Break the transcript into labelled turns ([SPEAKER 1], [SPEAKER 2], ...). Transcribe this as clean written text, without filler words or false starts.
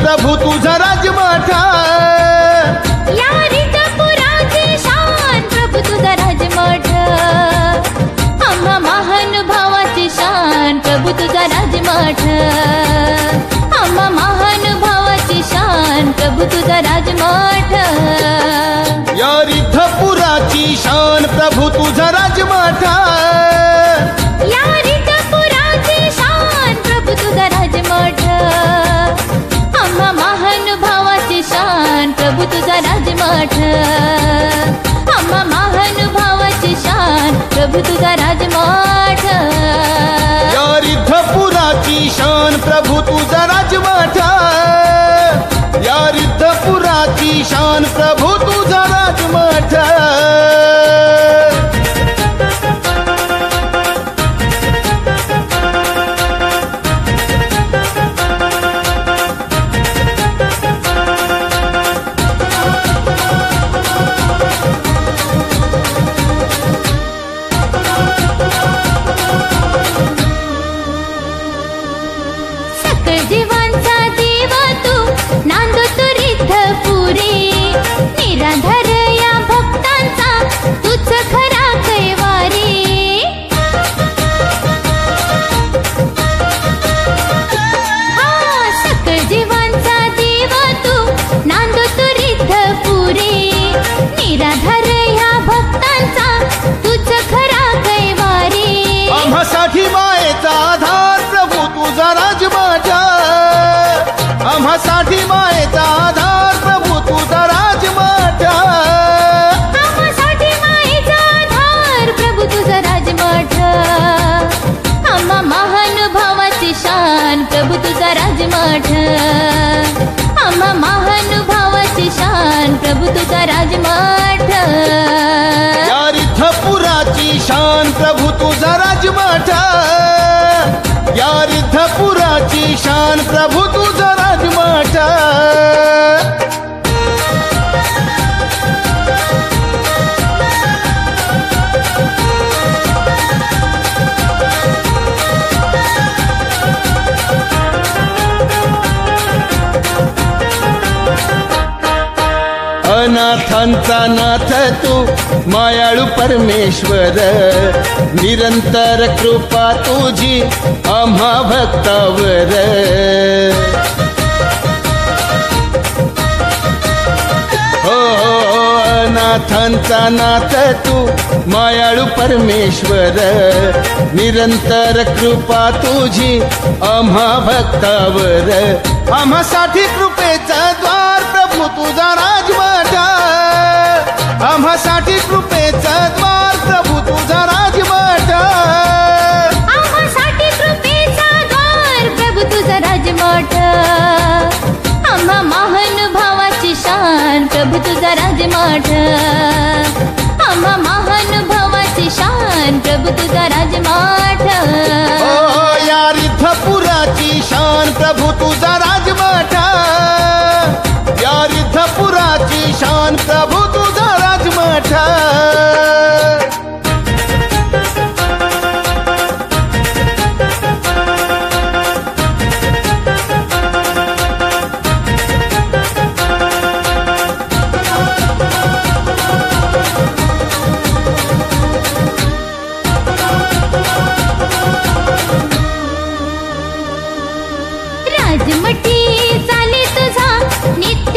[SPEAKER 1] प्रभू तुझा राजमठ
[SPEAKER 2] या रिद्धपुराची शान प्रभू तुझा राजमठ आम्हा महानुभावाची शान प्रभू तुझा राजमठ आम्हा महानुभावाची शान प्रभू तुझा राजमठ
[SPEAKER 1] या रिद्धपुराची शान प्रभू तुझा राजमठ
[SPEAKER 2] या रिद्धपुराची शान प्रभू तुझा राजमठ आम्हा महानुभावाची शान प्रभू तुझा राजमठ आम्हा महानुभावाची शान प्रभू तुझा राजमठ
[SPEAKER 1] या रिद्धपुराची शान प्रभू तुझा राजमठ या रिद्धपुराची शान प्रभू तुझा राजमठ
[SPEAKER 2] जीवांचा देवा तू नांदो तू रिद्धपुरी निराधार या भक्तांचा तुझ खरा कैवारी हा सकळ जीवांचा देवा तू नांदो तू रिद्धपुरी निराधार या भक्तांचा तुझ खरा कैवारी
[SPEAKER 1] आम्हासाठी मायेचा आधार प्रभू तुझा राजमठ आम्हासाठी मायेचा आधार प्रभू तुझा राजमठ
[SPEAKER 2] आम्हासाठी मायेचा आधार प्रभू तुझा राजमठ आम्हा महानुभावाची शान प्रभू तुझा राजमठ आम्हा महानुभावाची शान प्रभू तुझा राजमठ
[SPEAKER 1] या रिद्धपुराची शान प्रभू तुझा राजमठ या रिद्धपुराची शान प्रभू तुझा राजमठ अनाथांचा नाथ तू मायाळू परमेश्वर निरंतर कृपा तुझी आम्हा भक्तावर हो अनाथांचा नाथ तू मायाळू परमेश्वर निरंतर कृपा तुझी आम्हा भक्तावर आम्हासाठी कृपेचा द्वार प्रभू तुझा राजमठ आम्हासाठी कृपेचा द्वार प्रभू तुझा राजमठ
[SPEAKER 2] आम्हासाठी कृपेचा द्वार प्रभू तुझा राजमठ आम्हा महानुभावाची शान प्रभू तुझा राजमठ आम्हा महानुभावाची शान प्रभू तुझा राजमठ
[SPEAKER 1] या रिद्धपुराची शान प्रभू तुझा राजमठ या रिद्धपुराची शान प्रभू तुझा राजमठ
[SPEAKER 2] राजमठी चाले तुझा नित्य